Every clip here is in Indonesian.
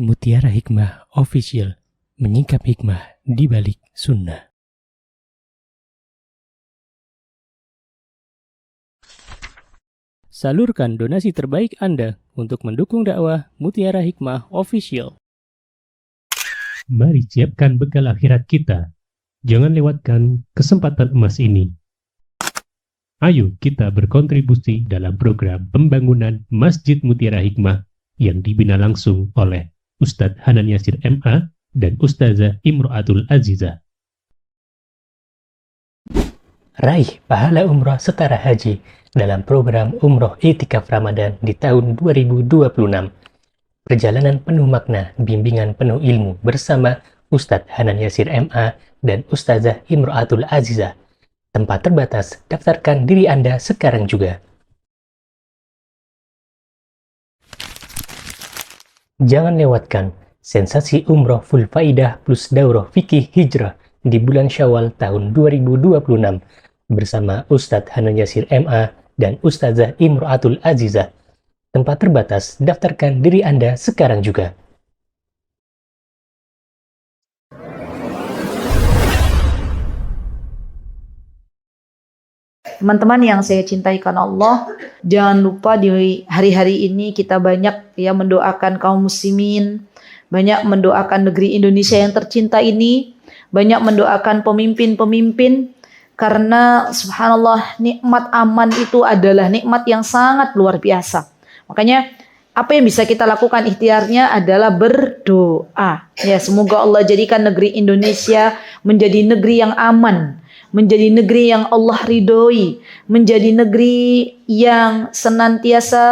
Mutiara Hikmah Official, menyingkap hikmah di balik sunnah. Salurkan donasi terbaik Anda untuk mendukung dakwah Mutiara Hikmah Official. Mari siapkan bekal akhirat kita. Jangan lewatkan kesempatan emas ini. Ayo kita berkontribusi dalam program pembangunan Masjid Mutiara Hikmah yang dibina langsung oleh Ustadz Hanan Yasir MA dan Ustazah Imro'atul Azizah. Raih pahala umroh setara haji dalam program Umroh I'tikaf Ramadan di tahun 2026. Perjalanan penuh makna, bimbingan penuh ilmu bersama Ustadz Hanan Yasir MA dan Ustazah Imro'atul Azizah. Tempat terbatas, daftarkan diri Anda sekarang juga. Jangan lewatkan sensasi umroh full faidah plus daurah fikih hijrah di bulan Syawal tahun 2026 bersama Ustadz Hanan Yasir MA dan Ustazah Imro'atul Azizah. Tempat terbatas, daftarkan diri Anda sekarang juga. Teman-teman yang saya cintai karena Allah, jangan lupa di hari-hari ini kita banyak ya mendoakan kaum muslimin, banyak mendoakan negeri Indonesia yang tercinta ini, banyak mendoakan pemimpin-pemimpin, karena subhanallah nikmat aman itu adalah nikmat yang sangat luar biasa. Makanya apa yang bisa kita lakukan ikhtiarnya adalah berdoa. Ya, semoga Allah jadikan negeri Indonesia menjadi negeri yang aman, menjadi negeri yang Allah ridhoi, menjadi negeri yang senantiasa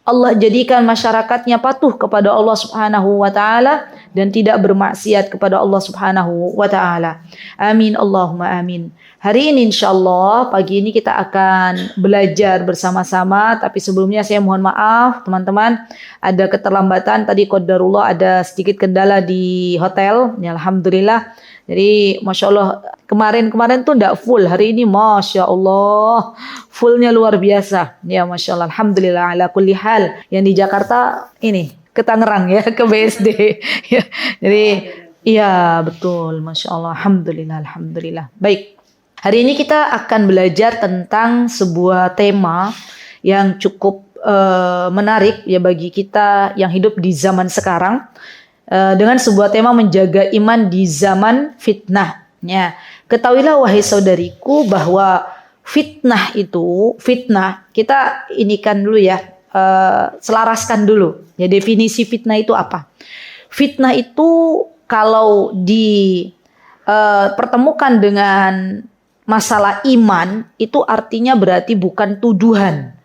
Allah jadikan masyarakatnya patuh kepada Allah Subhanahu wa taala dan tidak bermaksiat kepada Allah Subhanahu wa taala. Amin Allahumma amin. Hari ini insyaallah pagi ini kita akan belajar bersama-sama, tapi sebelumnya saya mohon maaf teman-teman, ada keterlambatan tadi qadarullah, ada sedikit kendala di hotel. Ya, alhamdulillah. Jadi Masya Allah kemarin tuh enggak full, hari ini Masya Allah fullnya luar biasa. Ya Masya Allah, alhamdulillah ala kulli hal. Yang di Jakarta ini ke Tangerang ya, ke BSD. Ya, jadi iya betul, Masya Allah, alhamdulillah. Baik, hari ini kita akan belajar tentang sebuah tema yang cukup menarik ya bagi kita yang hidup di zaman sekarang. Dengan sebuah tema menjaga iman di zaman fitnah. Ya, ketahuilah wahai saudariku bahwa fitnah kita inikan dulu ya, selaraskan dulu. Ya, definisi fitnah itu apa? Fitnah itu kalau pertemukan dengan masalah iman itu artinya berarti bukan tuduhan,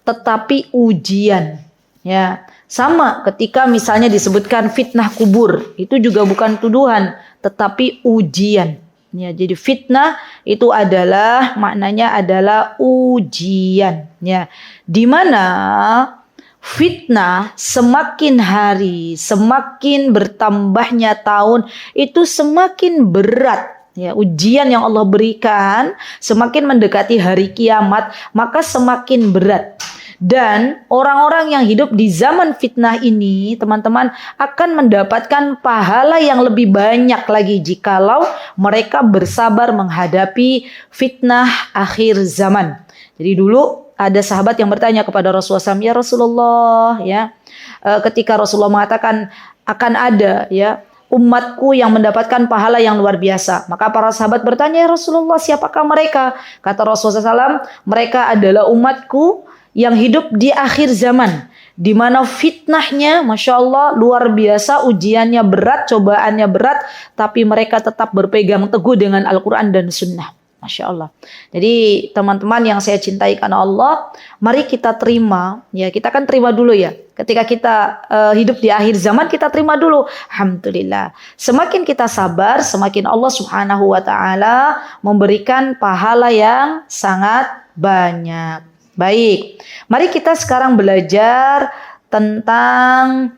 tetapi ujian. Ya. Sama ketika misalnya disebutkan fitnah kubur, itu juga bukan tuduhan, tetapi ujian. Ya, jadi fitnah itu adalah maknanya adalah ujian. Ya, di mana fitnah semakin hari, semakin bertambahnya tahun, itu semakin berat. Ya, ujian yang Allah berikan semakin mendekati hari kiamat, maka semakin berat. Dan orang-orang yang hidup di zaman fitnah ini, teman-teman, akan mendapatkan pahala yang lebih banyak lagi jikalau mereka bersabar menghadapi fitnah akhir zaman. Jadi dulu ada sahabat yang bertanya kepada Rasulullah SAW, ya Rasulullah, ya, ketika Rasulullah mengatakan akan ada ya umatku yang mendapatkan pahala yang luar biasa. Maka para sahabat bertanya, ya Rasulullah, siapakah mereka? Kata Rasulullah SAW, mereka adalah umatku yang hidup di akhir zaman, di mana fitnahnya Masya Allah luar biasa, ujiannya berat, cobaannya berat, tapi mereka tetap berpegang teguh dengan Al-Quran dan Sunnah. Masya Allah. Jadi teman-teman yang saya cintai karena Allah, mari kita terima, ya kita kan terima dulu ya. Ketika kita hidup di akhir zaman, kita terima dulu. Alhamdulillah. Semakin kita sabar, semakin Allah Subhanahu wa ta'ala memberikan pahala yang sangat banyak. Baik, mari kita sekarang belajar tentang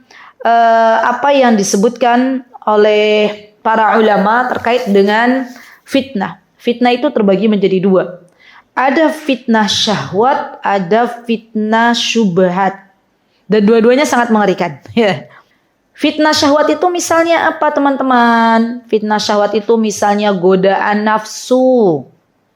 apa yang disebutkan oleh para ulama terkait dengan fitnah. Fitnah itu terbagi menjadi dua. Ada fitnah syahwat, ada fitnah syubhat. Dan dua-duanya sangat mengerikan. Fitnah syahwat itu misalnya apa teman-teman? Fitnah syahwat itu misalnya godaan nafsu.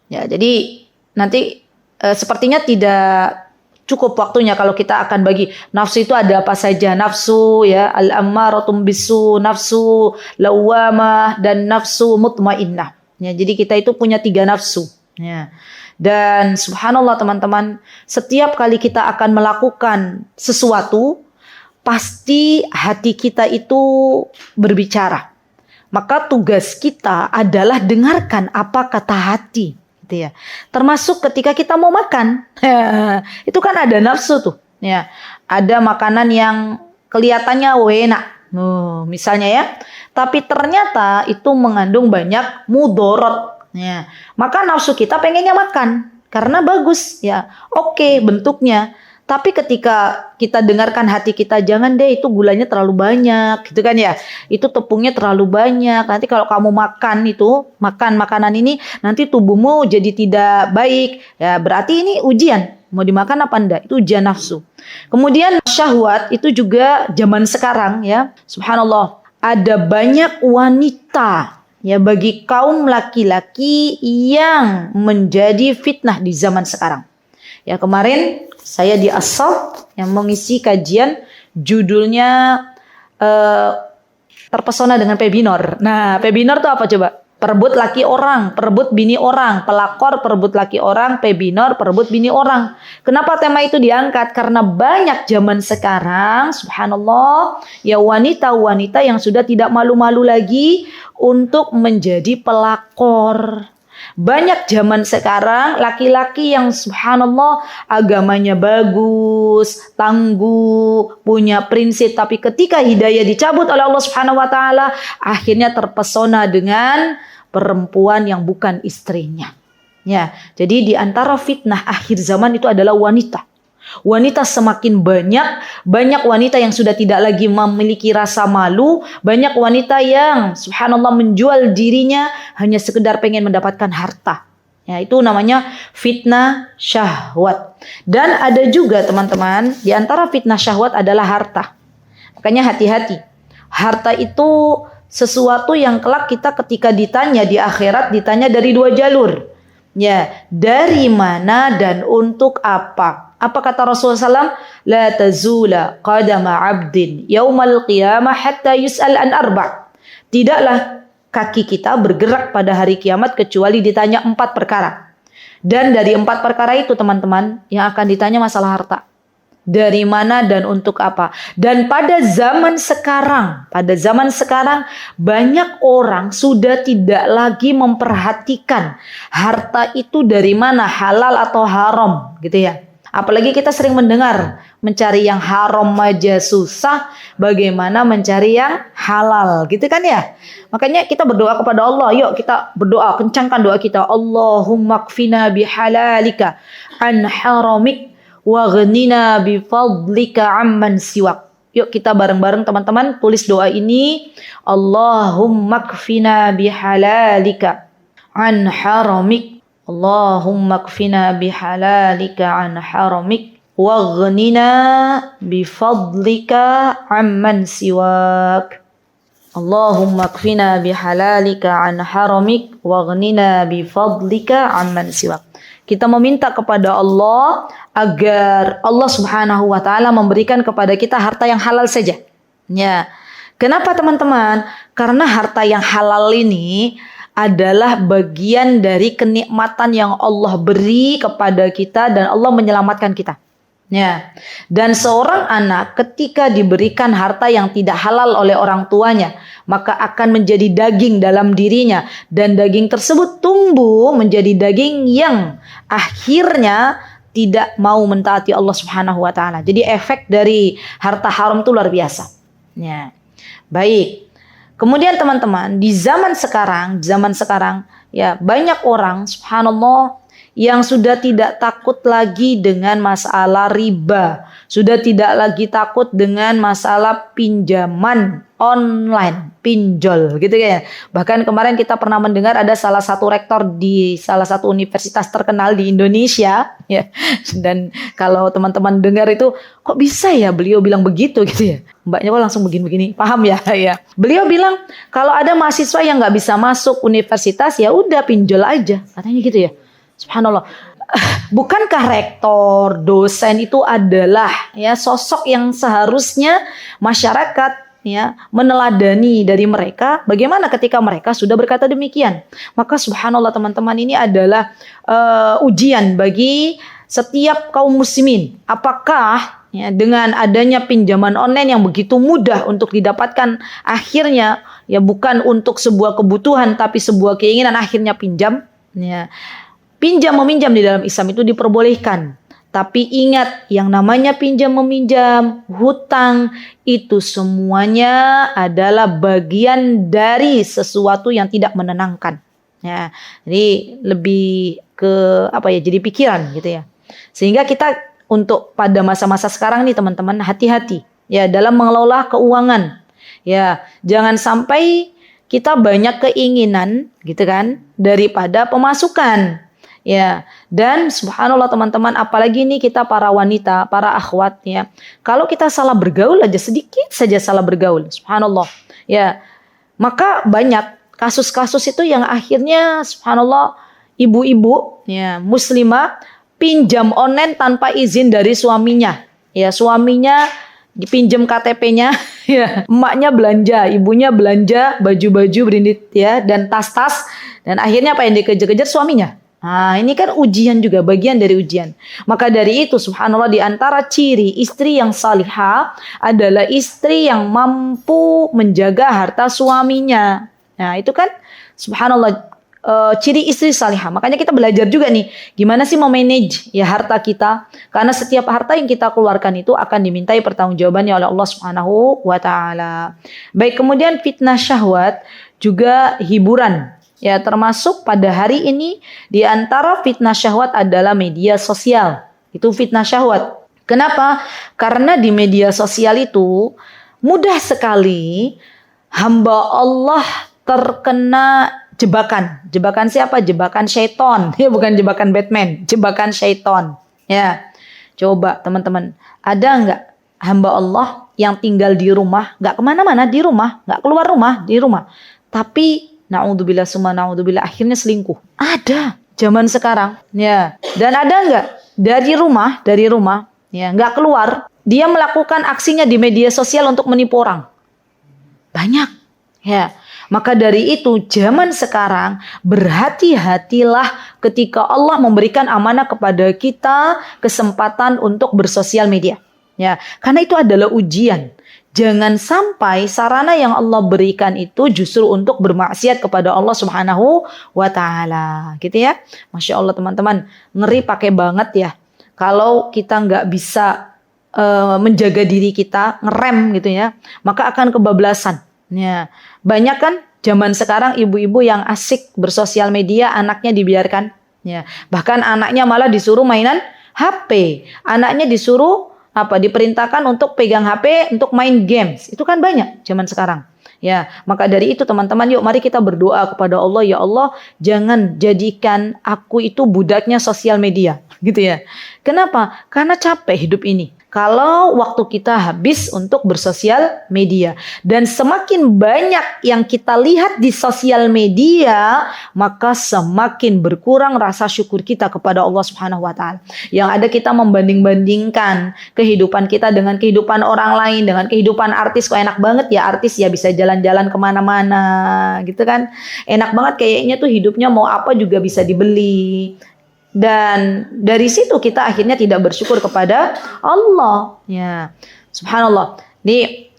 Ya, jadi nanti sepertinya tidak cukup waktunya kalau kita akan bagi nafsu itu ada apa saja. Nafsu ya al-ammaratum bisu, nafsu lawamah dan nafsu mutmainnah. Ya, jadi kita itu punya 3 nafsu. Ya. Dan subhanallah teman-teman, setiap kali kita akan melakukan sesuatu pasti hati kita itu berbicara. Maka tugas kita adalah dengarkan apa kata hati, gitu ya. Termasuk ketika kita mau makan, itu kan ada nafsu tuh, ya. Ada makanan yang kelihatannya enak, misalnya ya, tapi ternyata itu mengandung banyak mudorot, ya. Maka nafsu kita pengennya makan karena bagus, ya. Oke, bentuknya. Tapi ketika kita dengarkan hati kita, jangan deh itu gulanya terlalu banyak, gitu kan ya. Itu tepungnya terlalu banyak. Nanti kalau kamu makan makanan ini, nanti tubuhmu jadi tidak baik. Ya, berarti ini ujian. Mau dimakan apa enggak? Itu ujian nafsu. Kemudian syahwat itu juga zaman sekarang ya. Subhanallah. Ada banyak wanita ya bagi kaum laki-laki yang menjadi fitnah di zaman sekarang. Ya, kemarin saya di Asal yang mengisi kajian judulnya terpesona dengan Pebinor. Nah, Pebinor itu apa coba? Perebut laki orang, perebut bini orang, pelakor perebut laki orang, Pebinor perebut bini orang. Kenapa tema itu diangkat? Karena banyak zaman sekarang, subhanallah, ya wanita-wanita yang sudah tidak malu-malu lagi untuk menjadi pelakor. Banyak zaman sekarang laki-laki yang subhanallah agamanya bagus, tangguh, punya prinsip, tapi ketika hidayah dicabut oleh Allah Subhanahu wa taala, akhirnya terpesona dengan perempuan yang bukan istrinya. Ya, jadi di antara fitnah akhir zaman itu adalah wanita. Wanita semakin banyak wanita yang sudah tidak lagi memiliki rasa malu, banyak wanita yang subhanallah menjual dirinya hanya sekedar pengen mendapatkan harta. Ya, itu namanya fitnah syahwat. Dan ada juga teman-teman, di antara fitnah syahwat adalah harta. Makanya hati-hati. Harta itu sesuatu yang kelak kita ketika ditanya di akhirat ditanya dari 2 jalur. Ya, dari mana dan untuk apa? Apa kata Rasulullah SAW? La tazula qadama abdin yaumal qiyamah hatta yus'al an arba'. Tidaklah kaki kita bergerak pada hari kiamat kecuali ditanya 4 perkara. Dan dari 4 perkara itu teman-teman yang akan ditanya masalah harta. Dari mana dan untuk apa? Dan pada zaman sekarang banyak orang sudah tidak lagi memperhatikan harta itu dari mana, halal atau haram, gitu ya. Apalagi kita sering mendengar mencari yang haram aja susah, bagaimana mencari yang halal, gitu kan ya. Makanya kita berdoa kepada Allah. Yuk kita berdoa, kencangkan doa kita. Allahumma kfina bihalalika an haramik waghnina bifadlika amman siwak. Yuk kita bareng-bareng teman-teman tulis doa ini. Allahumma kfina bihalalika an haramik. Allahumma kfina bihalalika an haramik waghnina bifadlika amman siwak. Allahumma kfina bihalalika an haramik waghnina bifadlika amman siwak. Kita meminta kepada Allah agar Allah Subhanahu wa taala memberikan kepada kita harta yang halal saja. Ya. Kenapa teman-teman? Karena harta yang halal ini adalah bagian dari kenikmatan yang Allah beri kepada kita dan Allah menyelamatkan kita. Ya. Dan seorang anak ketika diberikan harta yang tidak halal oleh orang tuanya, maka akan menjadi daging dalam dirinya dan daging tersebut tumbuh menjadi daging yang akhirnya tidak mau mentaati Allah Subhanahu wa taala. Jadi efek dari harta haram itu luar biasa. Ya. Baik. Kemudian teman-teman, di zaman sekarang ya banyak orang subhanallah yang sudah tidak takut lagi dengan masalah riba, sudah tidak lagi takut dengan masalah pinjaman online, pinjol gitu ya. Bahkan kemarin kita pernah mendengar ada salah satu rektor di salah satu universitas terkenal di Indonesia ya. Dan kalau teman-teman dengar itu kok bisa ya beliau bilang begitu gitu ya. mbaknya kok langsung begini-begini, paham ya? Ya. Beliau bilang kalau ada mahasiswa yang nggak bisa masuk universitas, ya udah pinjol aja, katanya gitu ya. Subhanallah. Bukankah rektor, dosen itu adalah ya sosok yang seharusnya masyarakat ya meneladani dari mereka, bagaimana ketika mereka sudah berkata demikian. Maka subhanallah teman-teman, ini adalah ujian bagi setiap kaum muslimin. Apakah ya, dengan adanya pinjaman online yang begitu mudah untuk didapatkan, akhirnya ya bukan untuk sebuah kebutuhan tapi sebuah keinginan, akhirnya pinjam ya. Pinjam meminjam di dalam Islam itu diperbolehkan. Tapi ingat, yang namanya pinjam meminjam, hutang, itu semuanya adalah bagian dari sesuatu yang tidak menenangkan. Ya, jadi lebih ke apa ya? Jadi pikiran gitu ya. Sehingga kita untuk pada masa-masa sekarang nih teman-teman, hati-hati ya dalam mengelola keuangan. Ya, jangan sampai kita banyak keinginan gitu kan daripada pemasukan. Ya, dan subhanallah teman-teman, apalagi nih kita para wanita, para akhwat ya. Kalau kita salah bergaul aja, sedikit saja salah bergaul, subhanallah. Ya, maka banyak kasus-kasus itu yang akhirnya subhanallah ibu-ibu ya muslimah pinjam online tanpa izin dari suaminya. Ya, suaminya dipinjam KTP-nya, ya, emaknya belanja, ibunya belanja baju-baju branded ya dan tas-tas, dan akhirnya apa yang dikejar-kejar suaminya. Nah, ini kan ujian juga, bagian dari ujian. Maka dari itu subhanallah, di antara ciri istri yang salihah adalah istri yang mampu menjaga harta suaminya. Nah, itu kan subhanallah ciri istri salihah. Makanya kita belajar juga nih, gimana sih memanage ya harta kita. Karena setiap harta yang kita keluarkan itu akan dimintai pertanggungjawabannya oleh Allah Subhanahu wa taala. Baik, kemudian fitnah syahwat, juga hiburan. Ya, termasuk pada hari ini di antara fitnah syahwat adalah media sosial. Itu fitnah syahwat. Kenapa? Karena di media sosial itu mudah sekali hamba Allah terkena jebakan. Jebakan siapa? Jebakan syaitan. Ya, bukan jebakan Batman, jebakan syaitan. Ya. Coba teman-teman, ada enggak hamba Allah yang tinggal di rumah, enggak kemana-mana, di rumah, enggak keluar rumah, di rumah, tapi na'udzubillah summa na'udzubillah akhirnya selingkuh? Ada zaman sekarang ya. Dan ada enggak dari rumah ya enggak keluar, dia melakukan aksinya di media sosial untuk menipu orang? Banyak ya. Maka dari itu zaman sekarang berhati-hatilah ketika Allah memberikan amanah kepada kita kesempatan untuk bersosial media. Ya, karena itu adalah ujian. Jangan sampai sarana yang Allah berikan itu justru untuk bermaksiat kepada Allah Subhanahu wa taala. Gitu ya. Masya Allah teman-teman, ngeri pakai banget ya. Kalau kita nggak bisa menjaga diri kita, ngerem gitu ya, maka akan kebablasan. Ya, banyak kan zaman sekarang ibu-ibu yang asik bersosial media, anaknya dibiarkan. Ya, bahkan anaknya malah disuruh mainan HP, anaknya disuruh diperintahkan untuk pegang HP untuk main games. Itu kan banyak zaman sekarang. Ya, maka dari itu teman-teman, yuk mari kita berdoa kepada Allah, ya Allah, jangan jadikan aku itu budaknya sosial media, gitu ya. Kenapa? Karena capek hidup ini. Kalau waktu kita habis untuk bersosial media, dan semakin banyak yang kita lihat di sosial media, maka semakin berkurang rasa syukur kita kepada Allah Subhanahu wa taala. Yang ada kita membanding-bandingkan kehidupan kita dengan kehidupan orang lain, dengan kehidupan artis. Kok enak banget ya artis ya, bisa jalan-jalan kemana-mana gitu kan. Enak banget kayaknya tuh hidupnya, mau apa juga bisa dibeli. Dan dari situ kita akhirnya tidak bersyukur kepada Allah. Ya, subhanallah. Ini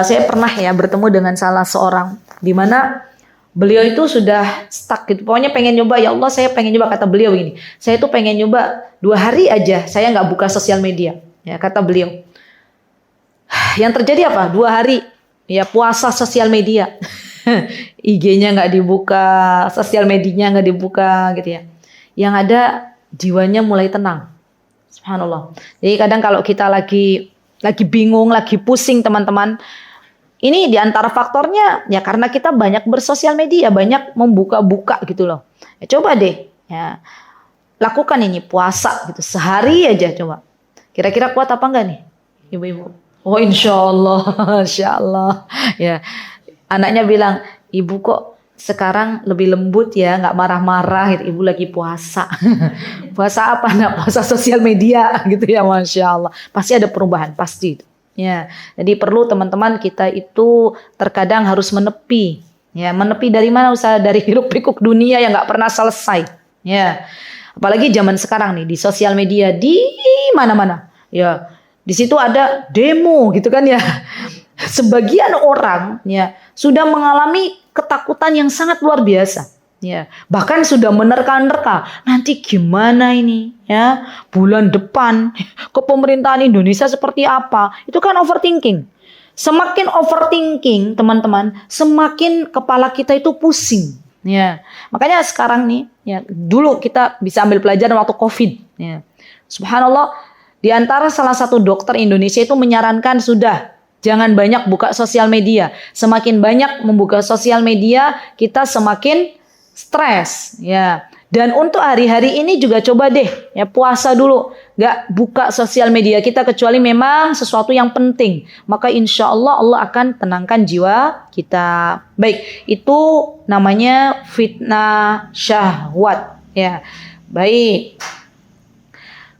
saya pernah ya bertemu dengan salah seorang, di mana beliau itu sudah stuck gitu. Pokoknya pengen nyoba, ya Allah saya pengen nyoba, kata beliau begini. Saya tuh pengen nyoba 2 hari aja, saya nggak buka sosial media. Ya, kata beliau. Yang terjadi apa? 2 hari ya puasa sosial media. IG-nya nggak dibuka, sosial medianya nggak dibuka gitu ya. Yang ada jiwanya mulai tenang. Subhanallah. Jadi kadang kalau kita lagi bingung, lagi pusing teman-teman, ini diantara faktornya ya karena kita banyak bersosial media, banyak membuka-buka gitu loh. Ya, coba deh ya lakukan ini puasa gitu, sehari aja coba. Kira-kira kuat apa enggak nih ibu-ibu? Oh, insya Allah, insya Allah. Ya, anaknya bilang, ibu kok sekarang lebih lembut ya, nggak marah-marah. Gitu. Ibu lagi puasa. Puasa apa? Nak puasa sosial media gitu ya, masya Allah. Pasti ada perubahan, pasti. Ya, jadi perlu teman-teman kita itu terkadang harus menepi. Ya, menepi dari mana usaha dari hiruk pikuk dunia yang nggak pernah selesai. Ya, apalagi zaman sekarang nih di sosial media di mana-mana. Ya. Di situ ada demo gitu kan ya. Sebagian orang ya sudah mengalami ketakutan yang sangat luar biasa. Ya, bahkan sudah menerka-nerka nanti gimana ini ya bulan depan kepemerintahan Indonesia seperti apa. Itu kan overthinking. Semakin overthinking teman-teman, semakin kepala kita itu pusing. Ya, makanya sekarang nih ya dulu kita bisa ambil pelajaran waktu Covid. Ya, subhanallah. Di antara salah satu dokter Indonesia itu menyarankan sudah jangan banyak buka sosial media. Semakin banyak membuka sosial media, kita semakin stres. Ya. Dan untuk hari-hari ini juga coba deh ya puasa dulu, nggak buka sosial media kita kecuali memang sesuatu yang penting. Maka insya Allah Allah akan tenangkan jiwa kita. Baik, itu namanya fitnah syahwat. Ya, baik.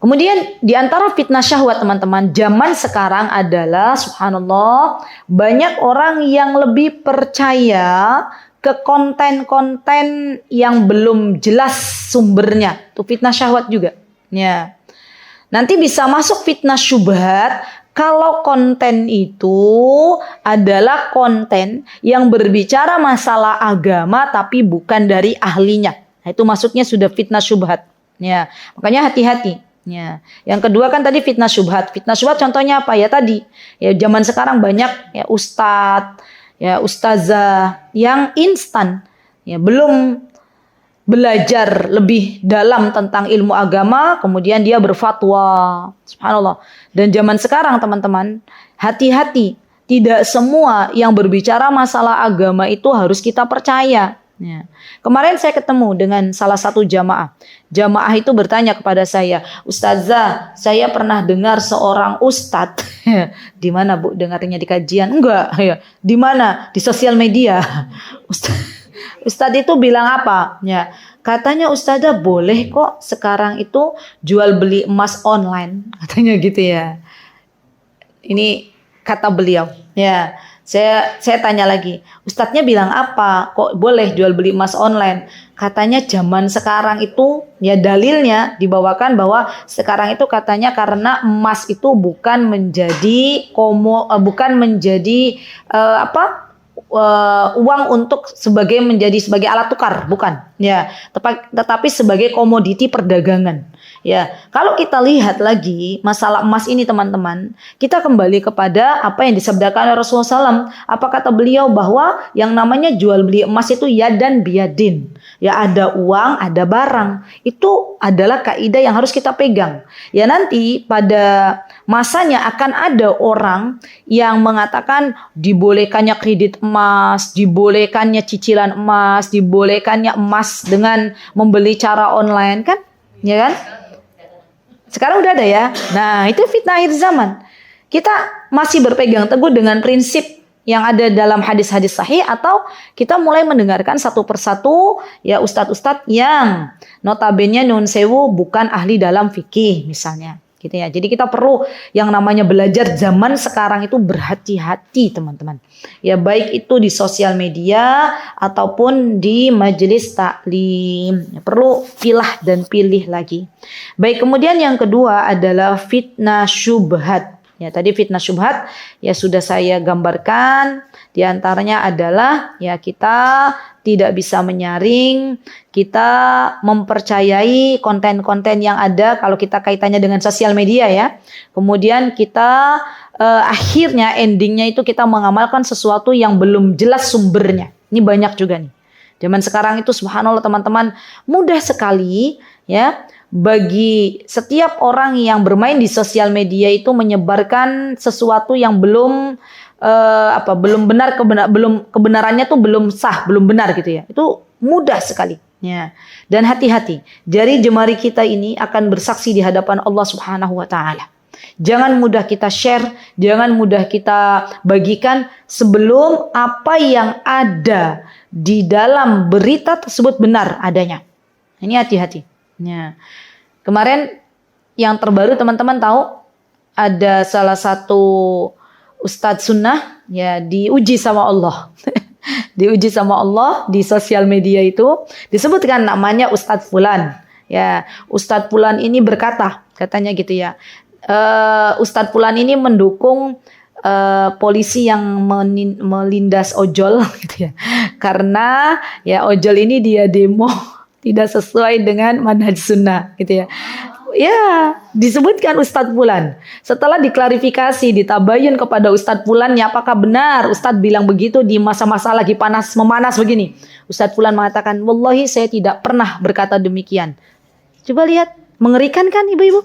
Kemudian di antara fitnah syahwat teman-teman, zaman sekarang adalah subhanallah banyak orang yang lebih percaya ke konten-konten yang belum jelas sumbernya. Itu fitnah syahwat juga. Ya. Nanti bisa masuk fitnah syubhat kalau konten itu adalah konten yang berbicara masalah agama tapi bukan dari ahlinya. Nah, itu masuknya sudah fitnah syubhat. Ya. Makanya hati-hati. Ya. Yang kedua kan tadi fitnah syubhat. Fitnah syubhat contohnya apa ya tadi? Ya zaman sekarang banyak ya ustadz, ya ustazah yang instan, ya belum belajar lebih dalam tentang ilmu agama, kemudian dia berfatwa. Subhanallah. Dan zaman sekarang teman-teman, hati-hati. Tidak semua yang berbicara masalah agama itu harus kita percaya. Ya. Kemarin saya ketemu dengan salah satu jamaah. Jamaah itu bertanya kepada saya, Ustazah, saya pernah dengar seorang ustadz. Di mana Bu dengarnya di kajian? Enggak, ya. Di mana? Di sosial media. Ustadz itu bilang apa? Ya, katanya Ustazah boleh kok sekarang itu jual beli emas online. Katanya gitu ya. Ini kata beliau. Ya. Saya tanya lagi, ustadznya bilang apa? Kok boleh jual beli emas online? Katanya zaman sekarang itu ya dalilnya dibawakan bahwa sekarang itu katanya karena emas itu bukan menjadi uang untuk menjadi sebagai alat tukar, bukan ya, tetapi sebagai komoditi perdagangan. Ya, kalau kita lihat lagi masalah emas ini teman-teman, kita kembali kepada apa yang disabdakan oleh Rasulullah SAW. Apa kata beliau bahwa yang namanya jual beli emas itu yadan biyadin. Ya ada uang, ada barang. Itu adalah kaidah yang harus kita pegang. Ya nanti pada masanya akan ada orang yang mengatakan dibolehkannya kredit emas, dibolehkannya cicilan emas, dibolehkannya emas dengan membeli cara online kan? Ya kan? Sekarang udah ada ya. Nah, itu fitnah akhir zaman. Kita masih berpegang teguh dengan prinsip yang ada dalam hadis-hadis sahih atau kita mulai mendengarkan satu persatu ya ustadz-ustadz yang notabene nun sewu bukan ahli dalam fikih misalnya. Gitu ya. Jadi kita perlu yang namanya belajar zaman sekarang itu berhati-hati teman-teman. Ya baik itu di sosial media ataupun di majelis taklim. Ya, perlu pilah dan pilih lagi. Baik, kemudian yang kedua adalah fitnah syubhat. Ya tadi fitnah syubhat ya sudah saya gambarkan. Di antaranya adalah ya kita tidak bisa menyaring, kita mempercayai konten-konten yang ada kalau kita kaitannya dengan sosial media ya. Kemudian kita akhirnya endingnya itu kita mengamalkan sesuatu yang belum jelas sumbernya. Ini banyak juga nih. Zaman sekarang itu subhanallah teman-teman mudah sekali ya bagi setiap orang yang bermain di sosial media itu menyebarkan sesuatu yang belum kebenarannya tuh belum sah, belum benar gitu ya. Itu mudah sekali. Ya. Dan hati-hati, jari jemari kita ini akan bersaksi di hadapan Allah Subhanahu wa taala. Jangan mudah kita share, jangan mudah kita bagikan sebelum apa yang ada di dalam berita tersebut benar adanya. Ini hati-hati. Ya. Kemarin yang terbaru teman-teman tahu ada salah satu Ustadz Sunnah ya diuji sama Allah. Diuji sama Allah di sosial media itu disebutkan namanya Ustadz Fulan. Ya, Ustadz Fulan ini berkata, katanya gitu ya. Ustadz Fulan ini mendukung polisi yang melindas ojol gitu ya. Karena ya ojol ini dia demo tidak sesuai dengan manhaj sunnah gitu ya. Ya, disebutkan Ustadz Fulan. Setelah diklarifikasi, ditabayun kepada Ustadz Fulannya, apakah benar Ustadz bilang begitu di masa-masa lagi panas memanas begini? Ustadz Fulan mengatakan, wallahi saya tidak pernah berkata demikian. Coba lihat, mengerikan kan ibu-ibu?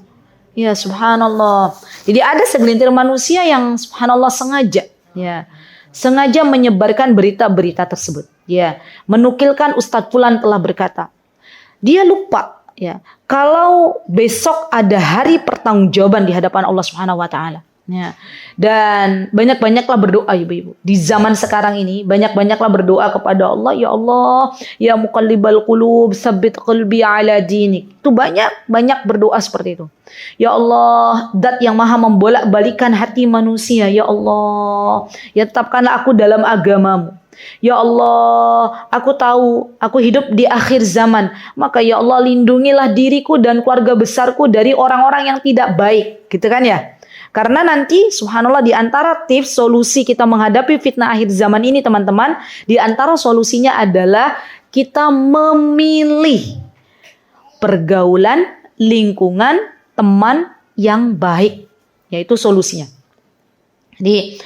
Ya, subhanallah. Jadi ada segelintir manusia yang subhanallah sengaja, ya, sengaja menyebarkan berita-berita tersebut. Ya, menukilkan Ustadz Fulan telah berkata. Dia lupa. Ya, kalau besok ada hari pertanggungjawaban di hadapan Allah Subhanahu wa taala. Ya. Dan banyak-banyaklah berdoa ibu-ibu. Di zaman sekarang ini banyak-banyaklah berdoa kepada Allah, ya Allah, ya muqallibal qulub, tsabbit qalbi ala dinik. Itu banyak berdoa seperti itu. Ya Allah, Zat yang Maha membolak-balikan hati manusia, ya Allah, ya tetapkanlah aku dalam agamamu. Ya Allah, aku tahu aku hidup di akhir zaman. Maka ya Allah, lindungilah diriku dan keluarga besarku dari orang-orang yang tidak baik. Gitu kan ya? Karena nanti subhanallah di antara tips solusi kita menghadapi fitnah akhir zaman ini teman-teman, di antara solusinya adalah kita memilih pergaulan, lingkungan, teman yang baik. Yaitu solusinya. Jadi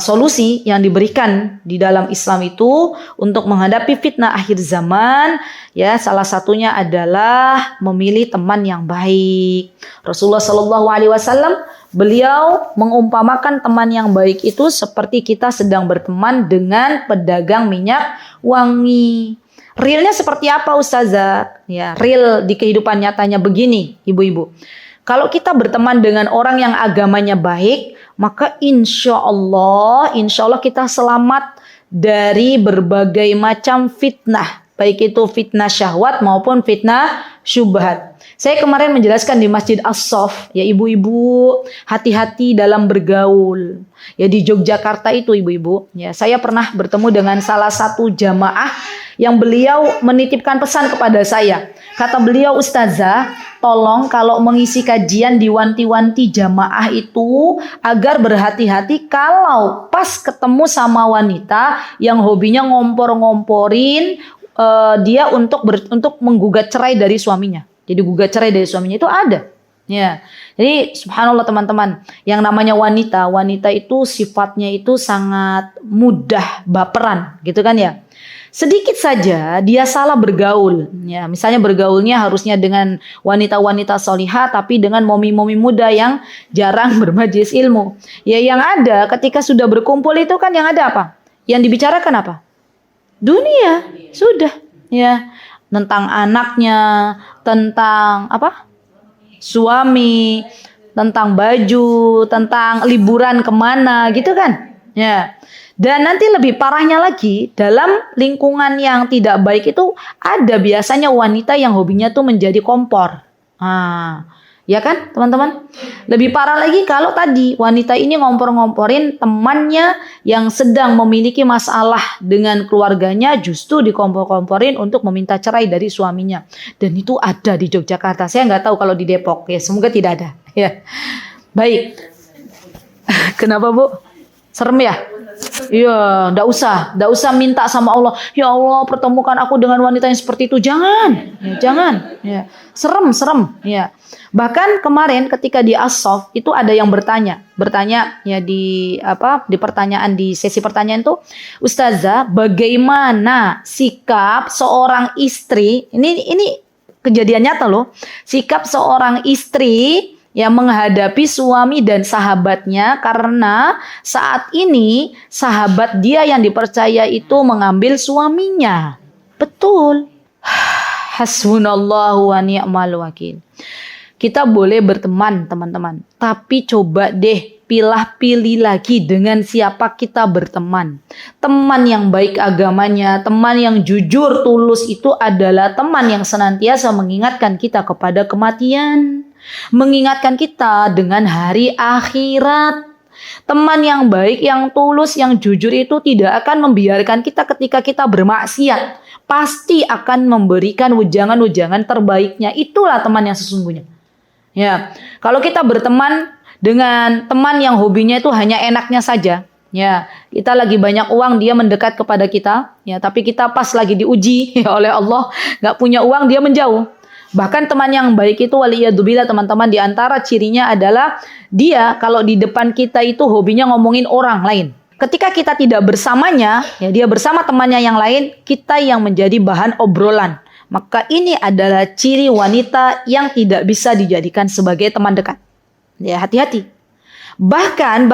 solusi yang diberikan di dalam Islam itu untuk menghadapi fitnah akhir zaman, ya salah satunya adalah memilih teman yang baik. Rasulullah Shallallahu Alaihi Wasallam beliau mengumpamakan teman yang baik itu seperti kita sedang berteman dengan pedagang minyak wangi. Realnya seperti apa Ustazah? Ya, real di kehidupan nyatanya begini, ibu-ibu. Kalau kita berteman dengan orang yang agamanya baik, maka insya Allah kita selamat dari berbagai macam fitnah. Baik itu fitnah syahwat maupun fitnah syubhat. Saya kemarin menjelaskan di Masjid As-Sof, ya ibu-ibu, hati-hati dalam bergaul. Ya di Yogyakarta itu ibu-ibu, ya saya pernah bertemu dengan salah satu jamaah yang beliau menitipkan pesan kepada saya. Kata beliau, Ustazah, tolong kalau mengisi kajian diwanti-wanti jamaah itu agar berhati-hati kalau pas ketemu sama wanita yang hobinya ngompor-ngomporin dia untuk menggugat cerai dari suaminya. Jadi gugat cerai dari suaminya itu ada. Ya. Jadi subhanallah teman-teman, yang namanya wanita itu sifatnya itu sangat mudah baperan, gitu kan ya. Sedikit saja dia salah bergaul, ya misalnya bergaulnya harusnya dengan wanita-wanita solihah, tapi dengan momi-momi muda yang jarang bermajlis ilmu. Ya yang ada ketika sudah berkumpul itu kan yang ada apa? Yang dibicarakan apa? Dunia, sudah, ya tentang anaknya, tentang apa? Suami, tentang baju, tentang liburan kemana, gitu kan? Ya. Dan nanti lebih parahnya lagi, dalam lingkungan yang tidak baik itu ada biasanya wanita yang hobinya tuh menjadi kompor. Ya kan teman-teman? Lebih parah lagi kalau tadi wanita ini ngompor-ngomporin temannya yang sedang memiliki masalah dengan keluarganya, justru dikompor-komporin untuk meminta cerai dari suaminya. Dan itu ada di Yogyakarta. Saya nggak tahu kalau di Depok, ya semoga tidak ada. Ya, baik. Kenapa Bu? Serem ya? Iya, enggak usah minta sama Allah. Ya Allah, pertemukan aku dengan wanita yang seperti itu. Jangan. Ya, jangan. Ya. Serem. Ya. Bahkan kemarin ketika di As-Sof itu ada yang bertanya ya di pertanyaan, di sesi pertanyaan itu, Ustazah, bagaimana sikap seorang istri? Ini kejadian nyata loh. Sikap seorang istri yang menghadapi suami dan sahabatnya karena saat ini sahabat dia yang dipercaya itu mengambil suaminya. Betul. Hasbunallahu wa ni'mal wakil. Kita boleh berteman, teman-teman. Tapi coba deh pilih lagi dengan siapa kita berteman. Teman yang baik agamanya, teman yang jujur, tulus itu adalah teman yang senantiasa mengingatkan kita kepada kematian, mengingatkan kita dengan hari akhirat. Teman yang baik, yang tulus, yang jujur itu tidak akan membiarkan kita ketika kita bermaksiat. Pasti akan memberikan wejangan-wejangan terbaiknya. Itulah teman yang sesungguhnya. Ya, kalau kita berteman dengan teman yang hobinya itu hanya enaknya saja, ya, kita lagi banyak uang, dia mendekat kepada kita, ya, tapi kita pas lagi diuji ya, oleh Allah, nggak punya uang, dia menjauh. Bahkan teman yang baik itu waliyadzubillah teman-teman, di antara cirinya adalah dia kalau di depan kita itu hobinya ngomongin orang lain. Ketika kita tidak bersamanya, ya, dia bersama temannya yang lain, kita yang menjadi bahan obrolan. Maka ini adalah ciri wanita yang tidak bisa dijadikan sebagai teman dekat. Ya, hati-hati. Bahkan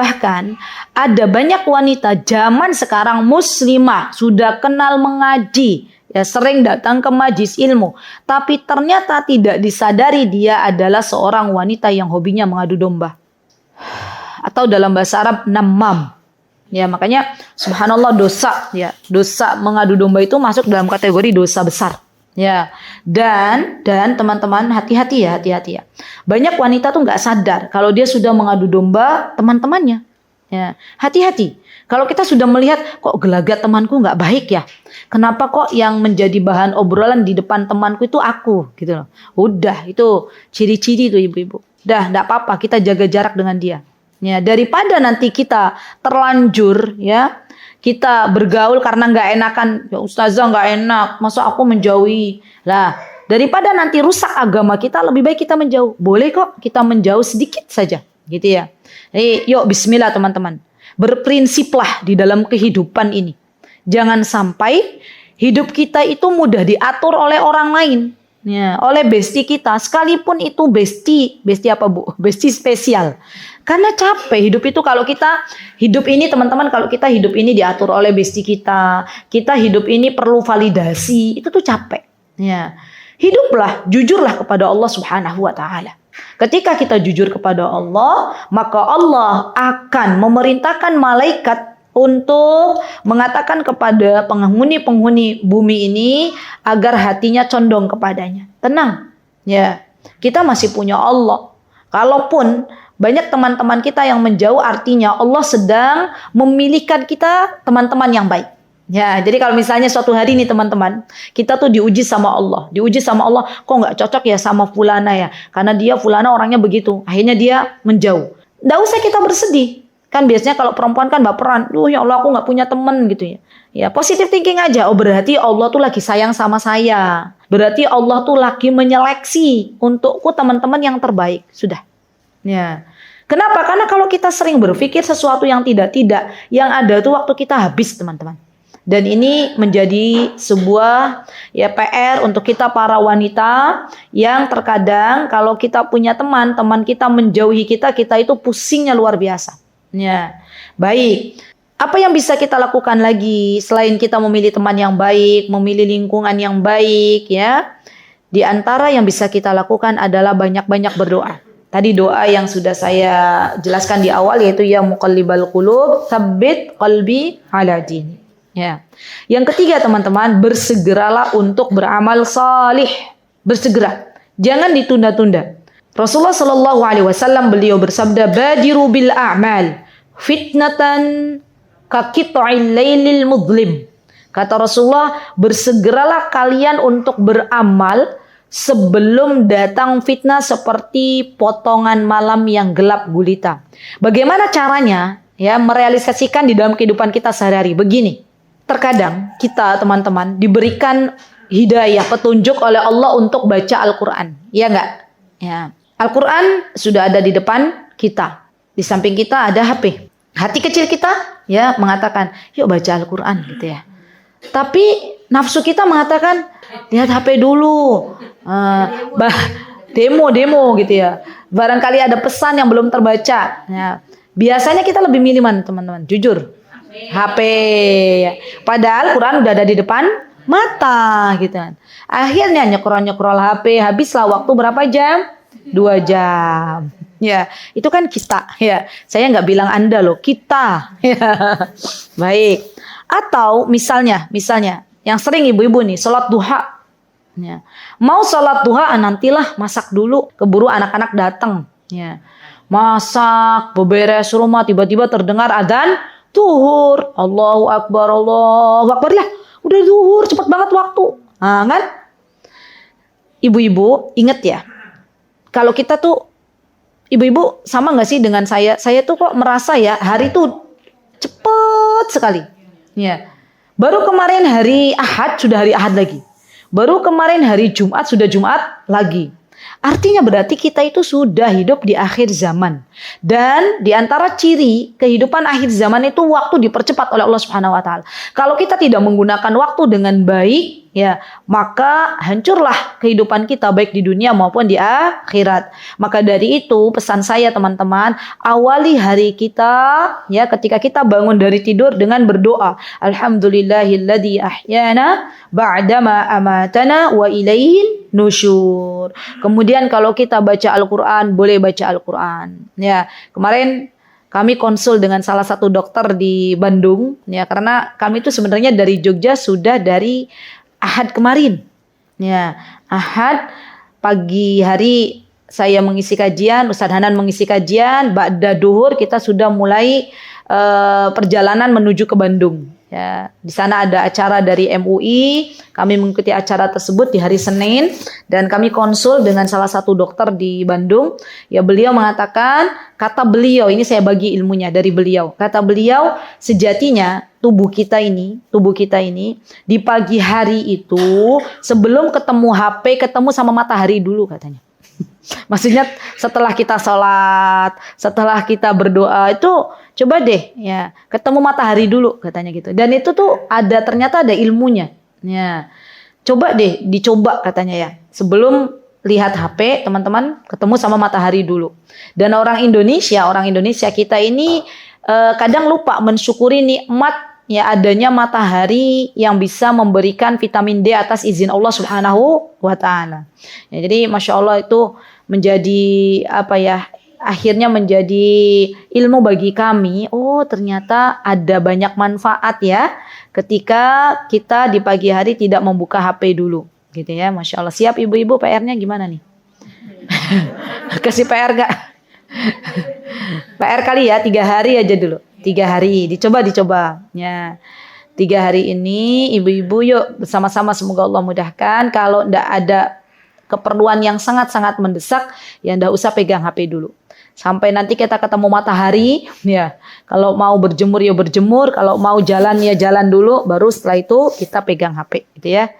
ada banyak wanita zaman sekarang muslimah, sudah kenal mengaji, ya, sering datang ke majlis ilmu, tapi ternyata tidak disadari dia adalah seorang wanita yang hobinya mengadu domba. Atau dalam bahasa Arab namam. Ya, makanya subhanallah dosa, ya, dosa mengadu domba itu masuk dalam kategori dosa besar. Ya, dan teman-teman hati-hati ya. Banyak wanita tuh nggak sadar kalau dia sudah mengadu domba teman-temannya. Ya, hati-hati. Kalau kita sudah melihat kok gelagat temanku nggak baik ya, kenapa kok yang menjadi bahan obrolan di depan temanku itu aku, gitu loh. Udah, itu ciri-ciri tuh ibu-ibu. Dah, nggak apa-apa, kita jaga jarak dengan dia. Ya, daripada nanti kita terlanjur, ya. Kita bergaul karena nggak enakan, ya ustazah nggak enak, masa aku menjauhi. Lah, daripada nanti rusak agama kita, lebih baik kita menjauh. Boleh kok kita menjauh sedikit saja, gitu ya. Jadi, yuk bismillah teman-teman. Berprinsiplah di dalam kehidupan ini. Jangan sampai hidup kita itu mudah diatur oleh orang lain. Ya, oleh bestie kita, sekalipun itu bestie apa Bu? Bestie spesial. Karena capek hidup itu kalau kita hidup ini teman-teman, kalau kita hidup ini diatur oleh bestie kita hidup ini perlu validasi, itu tuh capek. Ya. Hiduplah, jujurlah kepada Allah Subhanahu wa taala. Ketika kita jujur kepada Allah, maka Allah akan memerintahkan malaikat untuk mengatakan kepada penghuni-penghuni bumi ini agar hatinya condong kepadanya. Tenang, ya, kita masih punya Allah. Kalaupun banyak teman-teman kita yang menjauh, artinya Allah sedang memilihkan kita teman-teman yang baik. Ya, jadi kalau misalnya suatu hari nih teman-teman, kita tuh diuji sama Allah, kok nggak cocok ya sama fulana ya, karena dia fulana orangnya begitu, akhirnya dia menjauh. Nggak usah kita bersedih. Kan biasanya kalau perempuan kan baperan, ya Allah aku nggak punya teman gitu ya. Ya positive thinking aja. Oh berarti Allah tuh lagi sayang sama saya. Berarti Allah tuh lagi menyeleksi untukku teman-teman yang terbaik. Sudah. Ya. Kenapa? Karena kalau kita sering berpikir sesuatu yang tidak, yang ada tuh waktu kita habis teman-teman. Dan ini menjadi sebuah ya PR untuk kita para wanita yang terkadang kalau kita punya teman kita menjauhi kita itu pusingnya luar biasa. Ya, baik. Apa yang bisa kita lakukan lagi selain kita memilih teman yang baik, memilih lingkungan yang baik ya? Di antara yang bisa kita lakukan adalah banyak-banyak berdoa. Tadi doa yang sudah saya jelaskan di awal yaitu ya muqallibal qulub, tsabbit qalbi ala dini. Ya. Yang ketiga teman-teman, bersegeralah untuk beramal salih. Bersegera. Jangan ditunda-tunda. Rasulullah Shallallahu Alaihi Wasallam beliau bersabda, badiru bil a'mal fitnatan kakit'il lailil mudlim. Kata Rasulullah, bersegeralah kalian untuk beramal sebelum datang fitnah seperti potongan malam yang gelap gulita. Bagaimana caranya? Ya, merealisasikan di dalam kehidupan kita sehari-hari. Begini, terkadang kita teman-teman diberikan hidayah, petunjuk oleh Allah untuk baca Al-Quran. Iya enggak? Ya. Al-Quran sudah ada di depan kita. Di samping kita ada HP. Hati kecil kita ya mengatakan, yuk baca Al-Quran gitu ya. Tapi nafsu kita mengatakan, lihat HP dulu. Demo gitu ya. Barangkali ada pesan yang belum terbaca. Ya. Biasanya kita lebih milih mana teman-teman? Jujur. HP. Padahal Quran udah ada di depan mata gitu kan. Akhirnya nyekrol HP. Habislah waktu berapa jam? 2 jam. Ya, itu kan kita. Ya, saya nggak bilang Anda loh, kita. Ya. Baik. Atau misalnya, yang sering ibu-ibu nih, sholat duha. Ya. Mau sholat duha, nantilah masak dulu, keburu anak-anak datang. Ya. Masak, beberes rumah, tiba-tiba terdengar adzan zuhur. Allahu Akbar, Allahu Akbar lah. Udah zuhur, cepat banget waktu. Nah, kan? Ibu-ibu, inget ya. Kalau kita tuh, ibu-ibu sama nggak sih dengan saya? Saya tuh kok merasa ya hari tuh cepet sekali. Ya. Baru kemarin hari Ahad sudah hari Ahad lagi. Baru kemarin hari Jumat sudah Jumat lagi. Artinya berarti kita itu sudah hidup di akhir zaman. Dan di antara ciri kehidupan akhir zaman itu waktu dipercepat oleh Allah Subhanahu wa taala. Kalau kita tidak menggunakan waktu dengan baik, ya, maka hancurlah kehidupan kita baik di dunia maupun di akhirat. Maka dari itu pesan saya teman-teman, awali hari kita ya ketika kita bangun dari tidur dengan berdoa. Alhamdulillahilladzi ahyana ba'dama amatana wa ilaihin nusyur. Kemudian kalau kita baca Al-Quran, boleh baca Al-Quran. Ya, kemarin kami konsul dengan salah satu dokter di Bandung, ya, karena kami itu sebenarnya dari Jogja sudah dari Ahad kemarin. Ya, Ahad pagi hari saya mengisi kajian, Ustadz Hanan mengisi kajian, ba'da duhur kita sudah mulai perjalanan menuju ke Bandung. Ya, di sana ada acara dari MUI, kami mengikuti acara tersebut di hari Senin dan kami konsul dengan salah satu dokter di Bandung. Ya, beliau mengatakan, kata beliau, ini saya bagi ilmunya dari beliau. Kata beliau, sejatinya tubuh kita ini di pagi hari itu sebelum ketemu HP, ketemu sama matahari dulu katanya. Maksudnya setelah kita sholat, setelah kita berdoa itu coba deh ya ketemu matahari dulu katanya gitu. Dan itu tuh ternyata ada ilmunya. Ya, coba deh dicoba katanya ya. Sebelum lihat HP teman-teman ketemu sama matahari dulu. Dan orang Indonesia kita ini kadang lupa mensyukuri nikmat ya adanya matahari yang bisa memberikan vitamin D atas izin Allah Subhanahu wa taala. Ya, jadi Masya Allah itu menjadi akhirnya menjadi ilmu bagi kami. Oh, ternyata ada banyak manfaat ya ketika kita di pagi hari tidak membuka HP dulu gitu ya. Masya Allah. Siap ibu-ibu, PR-nya gimana nih? Kasih PR gak? PR kali ya 3 hari aja dulu. 3 hari dicoba ya. 3 hari ini ibu-ibu yuk bersama-sama, semoga Allah mudahkan. Kalau ndak ada keperluan yang sangat-sangat mendesak, ya ndak usah pegang HP dulu. Sampai nanti kita ketemu matahari, ya. Kalau mau berjemur ya berjemur, kalau mau jalan ya jalan dulu, baru setelah itu kita pegang HP, gitu ya.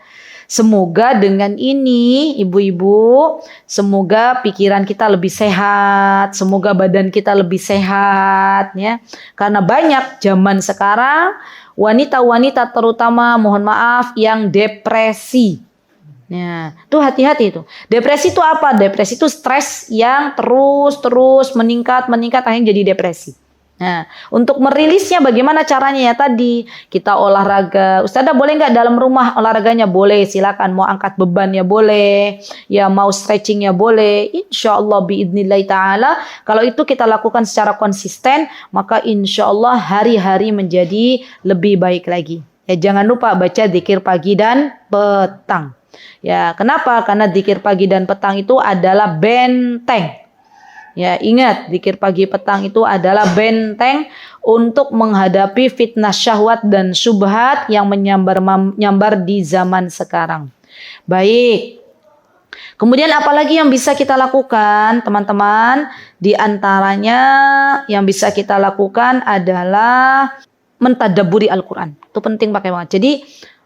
Semoga dengan ini ibu-ibu, semoga pikiran kita lebih sehat, semoga badan kita lebih sehat, ya. Karena banyak zaman sekarang wanita-wanita terutama, mohon maaf, yang depresi. Ya, tuh hati-hati itu. Depresi itu apa? Depresi itu stres yang terus meningkat akhirnya jadi depresi. Nah, untuk merilisnya bagaimana caranya ya tadi? Kita olahraga. Ustazah boleh nggak dalam rumah olahraganya? Boleh, silakan. Mau angkat beban ya boleh. Ya mau stretching ya boleh. Insya Allah biidnillahi ta'ala. Kalau itu kita lakukan secara konsisten, maka insya Allah hari-hari menjadi lebih baik lagi. Ya, jangan lupa baca zikir pagi dan petang. Ya, kenapa? Karena zikir pagi dan petang itu adalah benteng. Ya, ingat, zikir pagi petang itu adalah benteng untuk menghadapi fitnah syahwat dan syubhat yang menyambar di zaman sekarang. Baik. Kemudian apalagi yang bisa kita lakukan, teman-teman? Di antaranya yang bisa kita lakukan adalah mentadabburi Al-Quran. Itu penting pakai banget. Jadi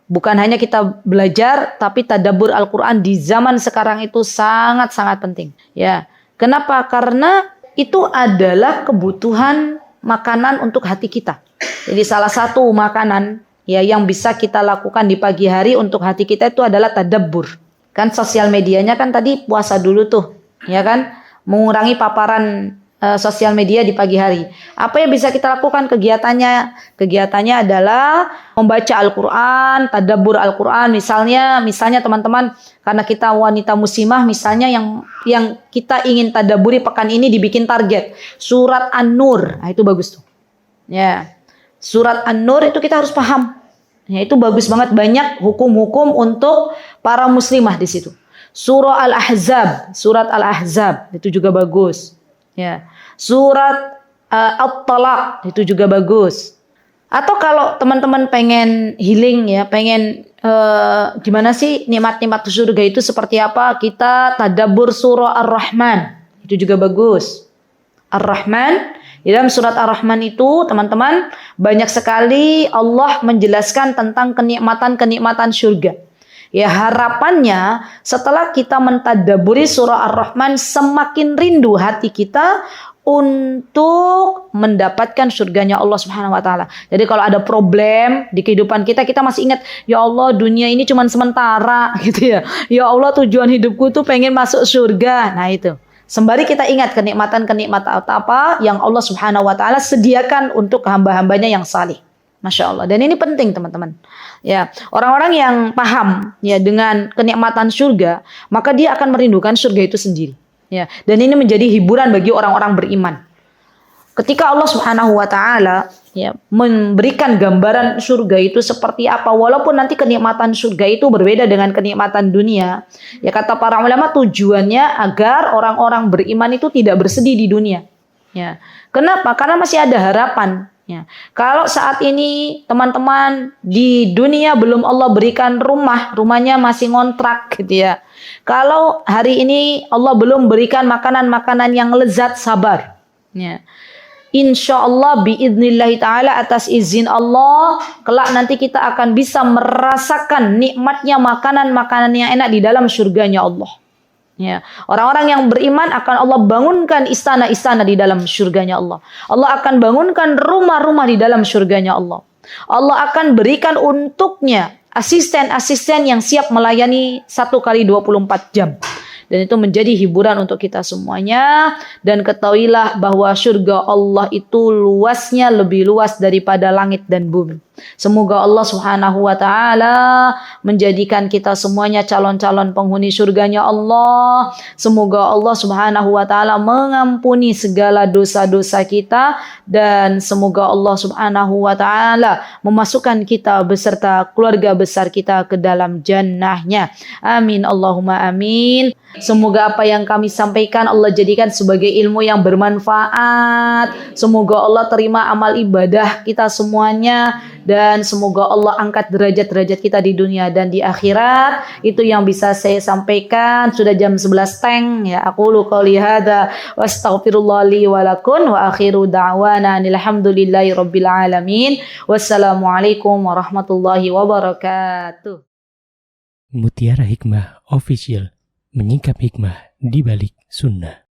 bukan hanya kita belajar, tapi tadabbur Al-Quran di zaman sekarang itu sangat-sangat penting. Ya, kenapa? Karena itu adalah kebutuhan makanan untuk hati kita. Jadi salah satu makanan ya yang bisa kita lakukan di pagi hari untuk hati kita itu adalah tadabbur. Kan sosial medianya kan tadi puasa dulu tuh, ya kan? Mengurangi paparan sosial media di pagi hari. Apa yang bisa kita lakukan kegiatannya? Kegiatannya adalah membaca Al-Quran, tadabbur Al-Quran. Misalnya teman-teman, karena kita wanita muslimah, misalnya yang kita ingin tadabburi pekan ini dibikin target. Surat An-Nur, nah, itu bagus tuh. Ya, surat An-Nur itu kita harus paham. Ya, itu bagus banget, banyak hukum-hukum untuk para muslimah di situ. Surah Al-Ahzab, surat Al-Ahzab itu juga bagus. Ya, surat At-Talaq itu juga bagus. Atau kalau teman-teman pengen healing ya, pengen gimana sih nikmat-nikmat surga itu seperti apa? Kita tadabbur surah Ar-Rahman, itu juga bagus. Ar-Rahman, di dalam surat Ar-Rahman itu teman-teman banyak sekali Allah menjelaskan tentang kenikmatan-kenikmatan surga. Ya, harapannya setelah kita mentadabburi surah Ar-Rahman semakin rindu hati kita untuk mendapatkan surganya Allah Subhanahu wa taala. Jadi kalau ada problem di kehidupan kita, kita masih ingat, ya Allah, dunia ini cuma sementara gitu ya. Ya Allah, tujuan hidupku tuh pengen masuk surga. Nah, itu. Sembari kita ingat kenikmatan-kenikmatan apa yang Allah Subhanahu wa taala sediakan untuk hamba-hambanya yang salih. Masya Allah. Dan ini penting teman-teman. Ya, orang-orang yang paham ya dengan kenikmatan surga, maka dia akan merindukan surga itu sendiri. Ya, dan ini menjadi hiburan bagi orang-orang beriman. Ketika Allah Subhanahu wa taala ya memberikan gambaran surga itu seperti apa, walaupun nanti kenikmatan surga itu berbeda dengan kenikmatan dunia. Ya, kata para ulama tujuannya agar orang-orang beriman itu tidak bersedih di dunia. Ya. Kenapa? Karena masih ada harapan. Ya. Kalau saat ini teman-teman di dunia belum Allah berikan rumahnya masih ngontrak gitu ya. Kalau hari ini Allah belum berikan makanan-makanan yang lezat, sabar. Ya. Insya Allah biidnillahi ta'ala atas izin Allah, kelak nanti kita akan bisa merasakan nikmatnya makanan-makanan yang enak di dalam surganya Allah. Ya, orang-orang yang beriman akan Allah bangunkan istana-istana di dalam surganya Allah. Allah akan bangunkan rumah-rumah di dalam surganya Allah. Allah akan berikan untuknya asisten-asisten yang siap melayani 1x24 jam. Dan itu menjadi hiburan untuk kita semuanya. Dan ketahuilah bahwa surga Allah itu luasnya lebih luas daripada langit dan bumi. Semoga Allah Subhanahu wa taala menjadikan kita semuanya calon-calon penghuni surganya Allah. Semoga Allah Subhanahu wa taala mengampuni segala dosa-dosa kita, dan semoga Allah Subhanahu wa taala memasukkan kita beserta keluarga besar kita ke dalam jannahnya. Amin Allahumma amin. Semoga apa yang kami sampaikan Allah jadikan sebagai ilmu yang bermanfaat. Semoga Allah terima amal ibadah kita semuanya, dan semoga Allah angkat derajat-derajat kita di dunia dan di akhirat. Itu yang bisa saya sampaikan. Sudah jam 11 teng ya. Aqulu qouli hadza wa astaghfirullah li wa lakum wa akhiru da'wana alhamdulillahi rabbil alamin. Wassalamualaikum warahmatullahi wabarakatuh. Mutiara Hikmah Official, menyingkap hikmah di balik sunnah.